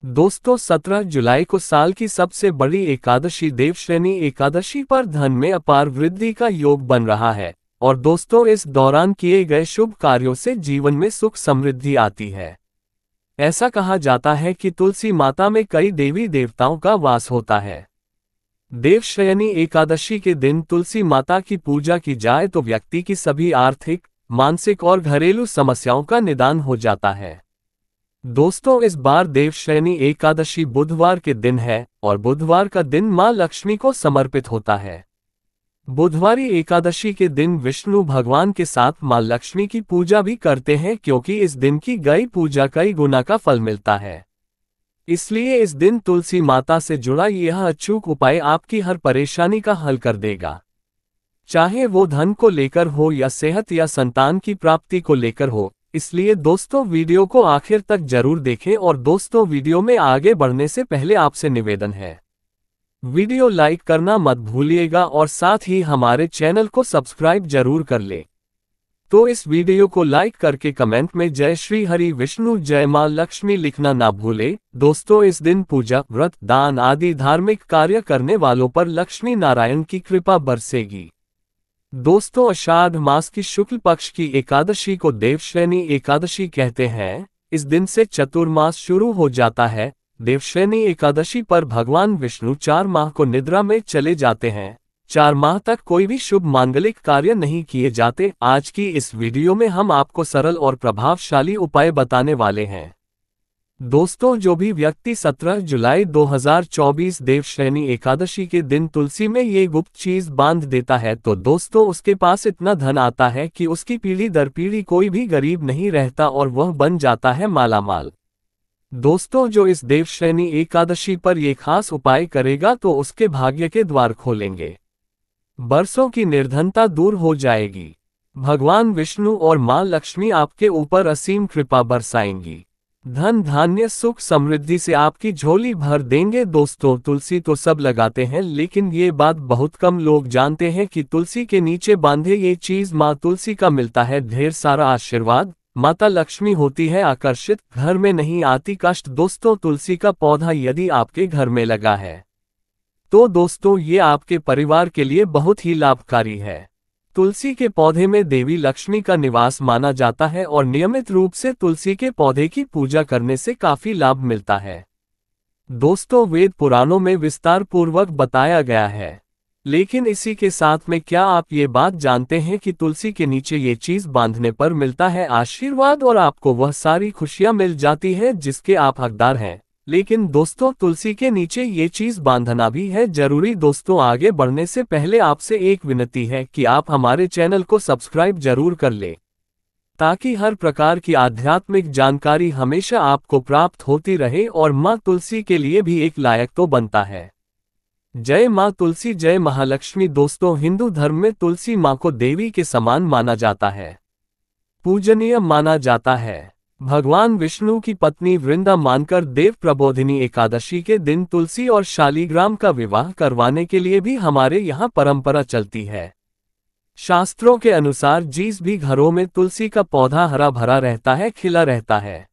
दोस्तों 17 जुलाई को साल की सबसे बड़ी एकादशी देवश्रेणी एकादशी पर धन में अपार वृद्धि का योग बन रहा है। और दोस्तों इस दौरान किए गए शुभ कार्यों से जीवन में सुख समृद्धि आती है। ऐसा कहा जाता है कि तुलसी माता में कई देवी देवताओं का वास होता है। देवश्रेणी एकादशी के दिन तुलसी माता की पूजा की जाए तो व्यक्ति की सभी आर्थिक, मानसिक और घरेलू समस्याओं का निदान हो जाता है। दोस्तों इस बार देवश्रेणी एकादशी बुधवार के दिन है और बुधवार का दिन मां लक्ष्मी को समर्पित होता है। बुधवारी एकादशी के दिन विष्णु भगवान के साथ मां लक्ष्मी की पूजा भी करते हैं क्योंकि इस दिन की गई पूजा कई गुना का फल मिलता है। इसलिए इस दिन तुलसी माता से जुड़ा यह अचूक उपाय आपकी हर परेशानी का हल कर देगा। चाहे वो धन को लेकर हो या सेहत या संतान की प्राप्ति को लेकर हो। इसलिए दोस्तों वीडियो को आखिर तक जरूर देखें और दोस्तों वीडियो में आगे बढ़ने से पहले आपसे निवेदन है, वीडियो लाइक करना मत भूलिएगा और साथ ही हमारे चैनल को सब्सक्राइब जरूर कर ले। तो इस वीडियो को लाइक करके कमेंट में जय श्री हरि विष्णु जय मां लक्ष्मी लिखना ना भूले। दोस्तों इस दिन पूजा, व्रत, दान आदि धार्मिक कार्य करने वालों पर लक्ष्मी नारायण की कृपा बरसेगी। दोस्तों आषाढ़ मास की शुक्ल पक्ष की एकादशी को देवश्रेणी एकादशी कहते हैं। इस दिन से चतुर्मास शुरू हो जाता है। देवश्रेणी एकादशी पर भगवान विष्णु 4 माह को निद्रा में चले जाते हैं। 4 माह तक कोई भी शुभ मांगलिक कार्य नहीं किए जाते। आज की इस वीडियो में हम आपको सरल और प्रभावशाली उपाय बताने वाले हैं। दोस्तों जो भी व्यक्ति 17 जुलाई 2024 देवश्रेणी एकादशी के दिन तुलसी में ये गुप्त चीज बांध देता है तो दोस्तों उसके पास इतना धन आता है कि उसकी पीढ़ी दर पीढ़ी कोई भी गरीब नहीं रहता और वह बन जाता है मालामाल। दोस्तों जो इस देवश्रेणी एकादशी पर ये खास उपाय करेगा तो उसके भाग्य के द्वार खोलेंगे, बरसों की निर्धनता दूर हो जाएगी। भगवान विष्णु और मां लक्ष्मी आपके ऊपर असीम कृपा बरसाएंगी। धन धान्य सुख समृद्धि से आपकी झोली भर देंगे। दोस्तों तुलसी तो सब लगाते हैं लेकिन ये बात बहुत कम लोग जानते हैं कि तुलसी के नीचे बांधे ये चीज माँ तुलसी का मिलता है ढेर सारा आशीर्वाद। माता लक्ष्मी होती है आकर्षित, घर में नहीं आती कष्ट। दोस्तों तुलसी का पौधा यदि आपके घर में लगा है तो दोस्तों ये आपके परिवार के लिए बहुत ही लाभकारी है। तुलसी के पौधे में देवी लक्ष्मी का निवास माना जाता है और नियमित रूप से तुलसी के पौधे की पूजा करने से काफी लाभ मिलता है। दोस्तों वेद पुराणों में विस्तार पूर्वक बताया गया है, लेकिन इसी के साथ में क्या आप ये बात जानते हैं कि तुलसी के नीचे ये चीज बांधने पर मिलता है आशीर्वाद और आपको वह सारी खुशियां मिल जाती है जिसके आप हकदार हैं। लेकिन दोस्तों तुलसी के नीचे ये चीज बांधना भी है जरूरी। दोस्तों आगे बढ़ने से पहले आपसे एक विनती है कि आप हमारे चैनल को सब्सक्राइब जरूर कर ले ताकि हर प्रकार की आध्यात्मिक जानकारी हमेशा आपको प्राप्त होती रहे और मां तुलसी के लिए भी एक लायक तो बनता है। जय मां तुलसी जय महालक्ष्मी। दोस्तों हिंदू धर्म में तुलसी मां को देवी के समान माना जाता है, पूजनीय माना जाता है। भगवान विष्णु की पत्नी वृंदा मानकर देव प्रबोधिनी एकादशी के दिन तुलसी और शालीग्राम का विवाह करवाने के लिए भी हमारे यहाँ परंपरा चलती है। शास्त्रों के अनुसार जिस भी घरों में तुलसी का पौधा हरा भरा रहता है, खिला रहता है,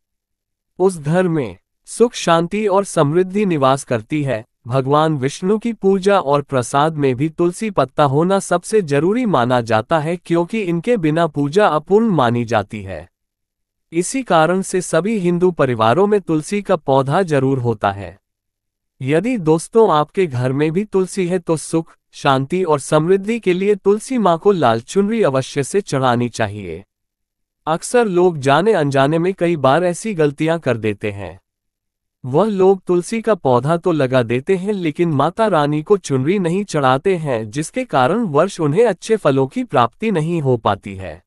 उस घर में सुख शांति और समृद्धि निवास करती है। भगवान विष्णु की पूजा और प्रसाद में भी तुलसी पत्ता होना सबसे जरूरी माना जाता है क्योंकि इनके बिना पूजा अपूर्ण मानी जाती है। इसी कारण से सभी हिंदू परिवारों में तुलसी का पौधा जरूर होता है। यदि दोस्तों आपके घर में भी तुलसी है तो सुख शांति और समृद्धि के लिए तुलसी मां को लाल चुनरी अवश्य से चढ़ानी चाहिए। अक्सर लोग जाने अनजाने में कई बार ऐसी गलतियां कर देते हैं। वह लोग तुलसी का पौधा तो लगा देते हैं लेकिन माता रानी को चुनरी नहीं चढ़ाते हैं जिसके कारण वर्ष उन्हें अच्छे फलों की प्राप्ति नहीं हो पाती है।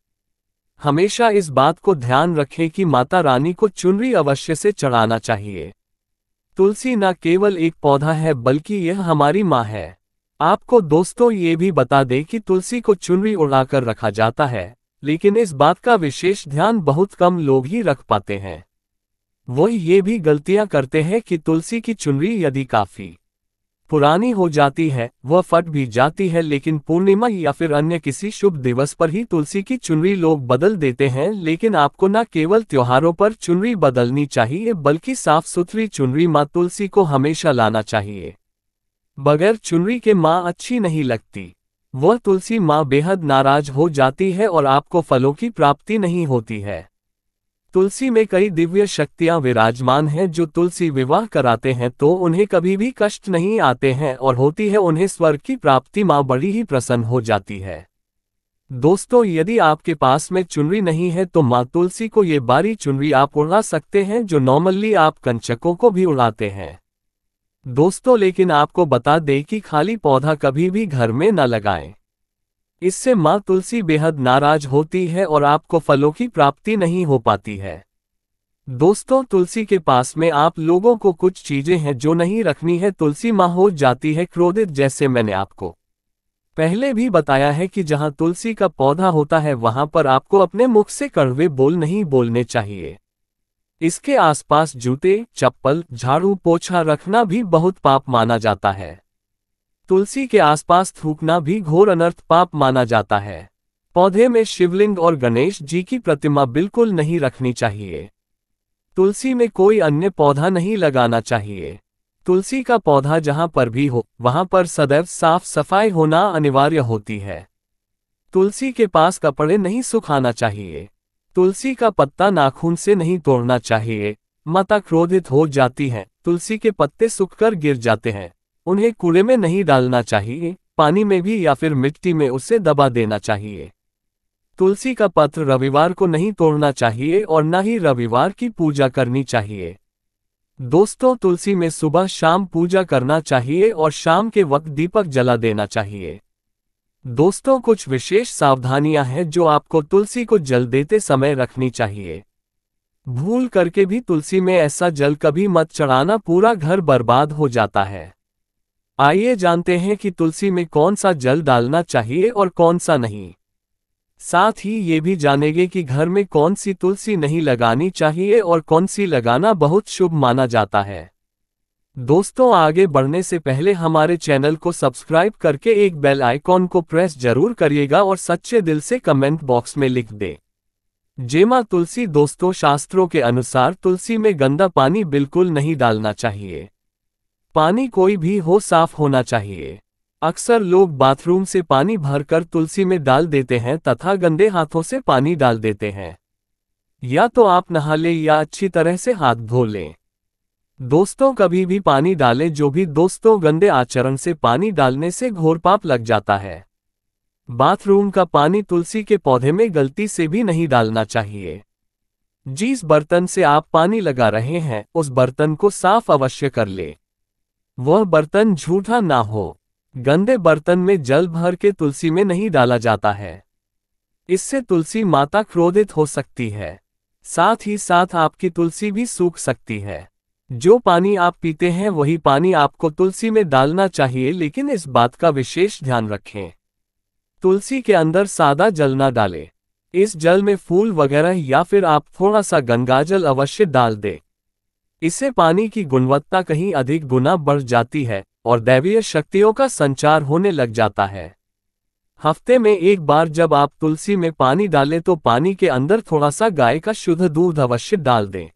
हमेशा इस बात को ध्यान रखें कि माता रानी को चुनरी अवश्य से चढ़ाना चाहिए। तुलसी न केवल एक पौधा है बल्कि यह हमारी माँ है। आपको दोस्तों ये भी बता दें कि तुलसी को चुनरी उड़ाकर रखा जाता है, लेकिन इस बात का विशेष ध्यान बहुत कम लोग ही रख पाते हैं। वह ये भी गलतियां करते हैं कि तुलसी की चुनरी यदि काफी पुरानी हो जाती है, वह फट भी जाती है, लेकिन पूर्णिमा या फिर अन्य किसी शुभ दिवस पर ही तुलसी की चुनरी लोग बदल देते हैं। लेकिन आपको न केवल त्योहारों पर चुनरी बदलनी चाहिए, बल्कि साफ सुथरी चुनरी माँ तुलसी को हमेशा लाना चाहिए। बगैर चुनरी के माँ अच्छी नहीं लगती। वह तुलसी माँ बेहद नाराज हो जाती है और आपको फलों की प्राप्ति नहीं होती है। तुलसी में कई दिव्य शक्तियां विराजमान हैं जो तुलसी विवाह कराते हैं तो उन्हें कभी भी कष्ट नहीं आते हैं और होती है उन्हें स्वर्ग की प्राप्ति, माँ बड़ी ही प्रसन्न हो जाती है। दोस्तों, यदि आपके पास में चुनरी नहीं है तो माँ तुलसी को ये बारी चुनरी आप उड़ा सकते हैं, जो नॉर्मली आप कंचकों को भी उड़ाते हैं। दोस्तों, लेकिन आपको बता दें कि खाली पौधा कभी भी घर में न लगाएं। इससे माँ तुलसी बेहद नाराज होती है और आपको फलों की प्राप्ति नहीं हो पाती है। दोस्तों, तुलसी के पास में आप लोगों को कुछ चीजें हैं जो नहीं रखनी है। तुलसी माँ हो जाती है क्रोधित, जैसे मैंने आपको पहले भी बताया है कि जहाँ तुलसी का पौधा होता है वहां पर आपको अपने मुख से कड़वे बोल नहीं बोलने चाहिए। इसके आसपास जूते, चप्पल, झाड़ू, पोछा रखना भी बहुत पाप माना जाता है। तुलसी के आसपास थूकना भी घोर अनर्थ पाप माना जाता है। पौधे में शिवलिंग और गणेश जी की प्रतिमा बिल्कुल नहीं रखनी चाहिए। तुलसी में कोई अन्य पौधा नहीं लगाना चाहिए। तुलसी का पौधा जहां पर भी हो वहां पर सदैव साफ सफाई होना अनिवार्य होती है। तुलसी के पास कपड़े नहीं सुखाना चाहिए। तुलसी का पत्ता नाखून से नहीं तोड़ना चाहिए। माता क्रोधित हो जाती है। तुलसी के पत्ते सूखकर गिर जाते हैं, उन्हें कूड़े में नहीं डालना चाहिए, पानी में भी या फिर मिट्टी में उसे दबा देना चाहिए। तुलसी का पत्र रविवार को नहीं तोड़ना चाहिए और न ही रविवार की पूजा करनी चाहिए। दोस्तों, तुलसी में सुबह शाम पूजा करना चाहिए और शाम के वक्त दीपक जला देना चाहिए। दोस्तों, कुछ विशेष सावधानियां हैं जो आपको तुलसी को जल देते समय रखनी चाहिए। भूल करके भी तुलसी में ऐसा जल कभी मत चढ़ाना, पूरा घर बर्बाद हो जाता है। आइए जानते हैं कि तुलसी में कौन सा जल डालना चाहिए और कौन सा नहीं। साथ ही ये भी जानेंगे कि घर में कौन सी तुलसी नहीं लगानी चाहिए और कौन सी लगाना बहुत शुभ माना जाता है। दोस्तों, आगे बढ़ने से पहले हमारे चैनल को सब्सक्राइब करके एक बेल आइकॉन को प्रेस जरूर करिएगा और सच्चे दिल से कमेंट बॉक्स में लिख दे जय मां तुलसी। दोस्तों, शास्त्रों के अनुसार तुलसी में गंदा पानी बिल्कुल नहीं डालना चाहिए। पानी कोई भी हो, साफ होना चाहिए। अक्सर लोग बाथरूम से पानी भरकर तुलसी में डाल देते हैं तथा गंदे हाथों से पानी डाल देते हैं। या तो आप नहा लें या अच्छी तरह से हाथ धो लें। दोस्तों, कभी भी पानी डालें जो भी दोस्तों गंदे आचरण से पानी डालने से घोर पाप लग जाता है। बाथरूम का पानी तुलसी के पौधे में गलती से भी नहीं डालना चाहिए। जिस बर्तन से आप पानी लगा रहे हैं उस बर्तन को साफ अवश्य कर ले। वह बर्तन झूठा ना हो। गंदे बर्तन में जल भर के तुलसी में नहीं डाला जाता है। इससे तुलसी माता क्रोधित हो सकती है। साथ ही साथ आपकी तुलसी भी सूख सकती है। जो पानी आप पीते हैं वही पानी आपको तुलसी में डालना चाहिए, लेकिन इस बात का विशेष ध्यान रखें। तुलसी के अंदर सादा जल ना डालें। इस जल में फूल वगैरह या फिर आप थोड़ा सा गंगाजल अवश्य डाल दें। इससे पानी की गुणवत्ता कहीं अधिक गुना बढ़ जाती है और दैवीय शक्तियों का संचार होने लग जाता है। हफ्ते में एक बार जब आप तुलसी में पानी डालें तो पानी के अंदर थोड़ा सा गाय का शुद्ध दूध अवश्य डाल दें।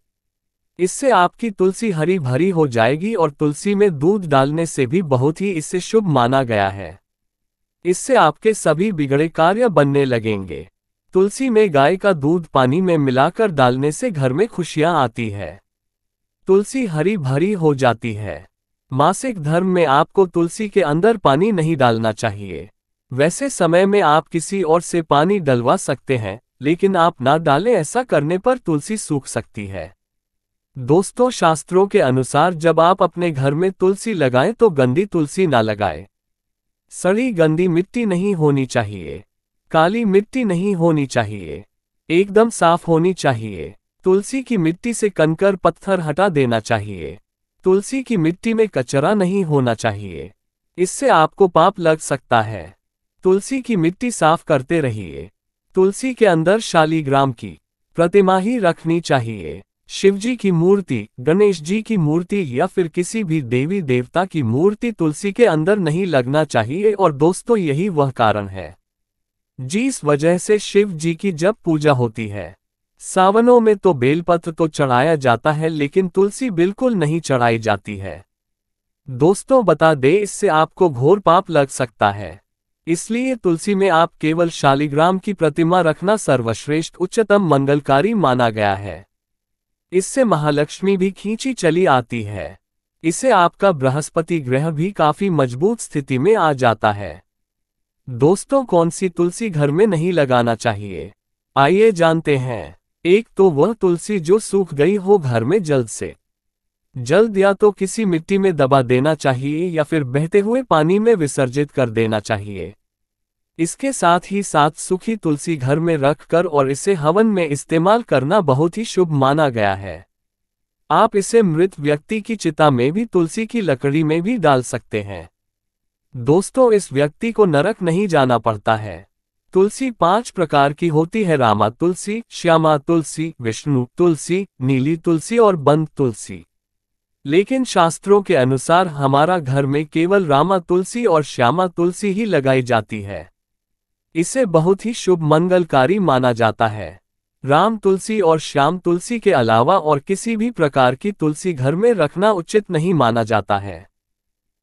इससे आपकी तुलसी हरी भरी हो जाएगी और तुलसी में दूध डालने से भी बहुत ही इससे शुभ माना गया है। इससे आपके सभी बिगड़े कार्य बनने लगेंगे। तुलसी में गाय का दूध पानी में मिलाकर डालने से घर में खुशियां आती है। तुलसी हरी भरी हो जाती है। मासिक धर्म में आपको तुलसी के अंदर पानी नहीं डालना चाहिए। वैसे समय में आप किसी और से पानी डलवा सकते हैं, लेकिन आप ना डालें, ऐसा करने पर तुलसी सूख सकती है। दोस्तों, शास्त्रों के अनुसार जब आप अपने घर में तुलसी लगाएं तो गंदी तुलसी ना लगाएं। सड़ी गंदी मिट्टी नहीं होनी चाहिए। काली मिट्टी नहीं होनी चाहिए। एकदम साफ होनी चाहिए। तुलसी की मिट्टी से कंकर पत्थर हटा देना चाहिए। तुलसी की मिट्टी में कचरा नहीं होना चाहिए। इससे आपको पाप लग सकता है। तुलसी की मिट्टी साफ करते रहिए। तुलसी के अंदर शालीग्राम की प्रतिमा ही रखनी चाहिए। शिवजी की मूर्ति, गणेश जी की मूर्ति या फिर किसी भी देवी देवता की मूर्ति तुलसी के अंदर नहीं लगना चाहिए और दोस्तों यही वह कारण है जिस वजह से शिव जी की जब पूजा होती है सावनों में तो बेलपत्र तो चढ़ाया जाता है लेकिन तुलसी बिल्कुल नहीं चढ़ाई जाती है। दोस्तों बता दें इससे आपको घोर पाप लग सकता है, इसलिए तुलसी में आप केवल शालिग्राम की प्रतिमा रखना सर्वश्रेष्ठ उच्चतम मंगलकारी माना गया है। इससे महालक्ष्मी भी खींची चली आती है। इससे आपका बृहस्पति ग्रह भी काफी मजबूत स्थिति में आ जाता है। दोस्तों कौन सी तुलसी घर में नहीं लगाना चाहिए, आइए जानते हैं। एक तो वह तुलसी जो सूख गई हो घर में जल्द से जल्द या तो किसी मिट्टी में दबा देना चाहिए या फिर बहते हुए पानी में विसर्जित कर देना चाहिए। इसके साथ ही साथ सूखी तुलसी घर में रखकर और इसे हवन में इस्तेमाल करना बहुत ही शुभ माना गया है। आप इसे मृत व्यक्ति की चिता में भी तुलसी की लकड़ी में भी डाल सकते हैं। दोस्तों इस व्यक्ति को नरक नहीं जाना पड़ता है। तुलसी 5 प्रकार की होती है: रामा तुलसी, श्यामा तुलसी, विष्णु तुलसी, नीली तुलसी और बंद तुलसी। लेकिन शास्त्रों के अनुसार हमारा घर में केवल रामा तुलसी और श्यामा तुलसी ही लगाई जाती है। इसे बहुत ही शुभ मंगलकारी माना जाता है। राम तुलसी और श्याम तुलसी के अलावा और किसी भी प्रकार की तुलसी घर में रखना उचित नहीं माना जाता है।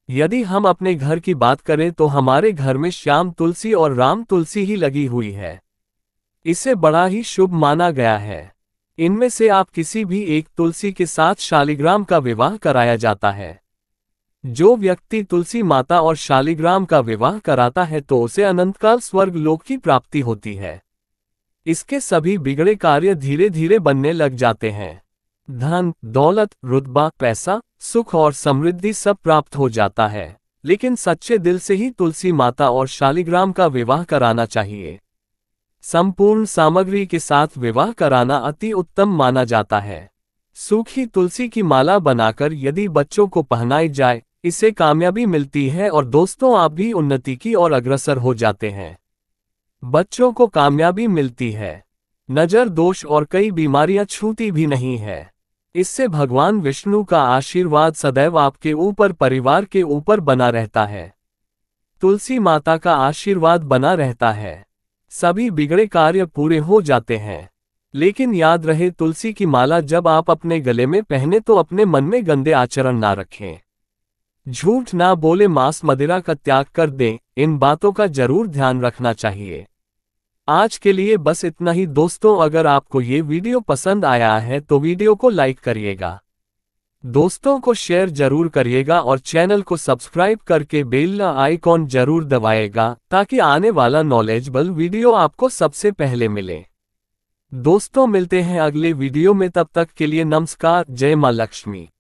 यदि हम अपने घर की बात करें तो हमारे घर में श्याम तुलसी और राम तुलसी ही लगी हुई है। इसे बड़ा ही शुभ माना गया है। इनमें से आप किसी भी एक तुलसी के साथ शालिग्राम का विवाह कराया जाता है। जो व्यक्ति तुलसी माता और शालिग्राम का विवाह कराता है तो उसे अनंतकाल स्वर्ग लोक की प्राप्ति होती है। इसके सभी बिगड़े कार्य धीरे धीरे बनने लग जाते हैं। धन, दौलत, रुतबा, पैसा, सुख और समृद्धि सब प्राप्त हो जाता है। लेकिन सच्चे दिल से ही तुलसी माता और शालिग्राम का विवाह कराना चाहिए। संपूर्ण सामग्री के साथ विवाह कराना अति उत्तम माना जाता है। सूखी तुलसी की माला बनाकर यदि बच्चों को पहनाई जाए, इससे कामयाबी मिलती है और दोस्तों आप भी उन्नति की ओर अग्रसर हो जाते हैं। बच्चों को कामयाबी मिलती है, नजर दोष और कई बीमारियां छूती भी नहीं है। इससे भगवान विष्णु का आशीर्वाद सदैव आपके ऊपर, परिवार के ऊपर बना रहता है। तुलसी माता का आशीर्वाद बना रहता है, सभी बिगड़े कार्य पूरे हो जाते हैं। लेकिन याद रहे तुलसी की माला जब आप अपने गले में पहने तो अपने मन में गंदे आचरण ना रखें, झूठ ना बोले, मांस मदिरा का त्याग कर दें। इन बातों का जरूर ध्यान रखना चाहिए। आज के लिए बस इतना ही दोस्तों। अगर आपको ये वीडियो पसंद आया है तो वीडियो को लाइक करिएगा, दोस्तों को शेयर जरूर करिएगा और चैनल को सब्सक्राइब करके बेल आइकॉन जरूर दबाएगा ताकि आने वाला नॉलेजेबल वीडियो आपको सबसे पहले मिले। दोस्तों मिलते हैं अगले वीडियो में, तब तक के लिए नमस्कार। जय मां लक्ष्मी।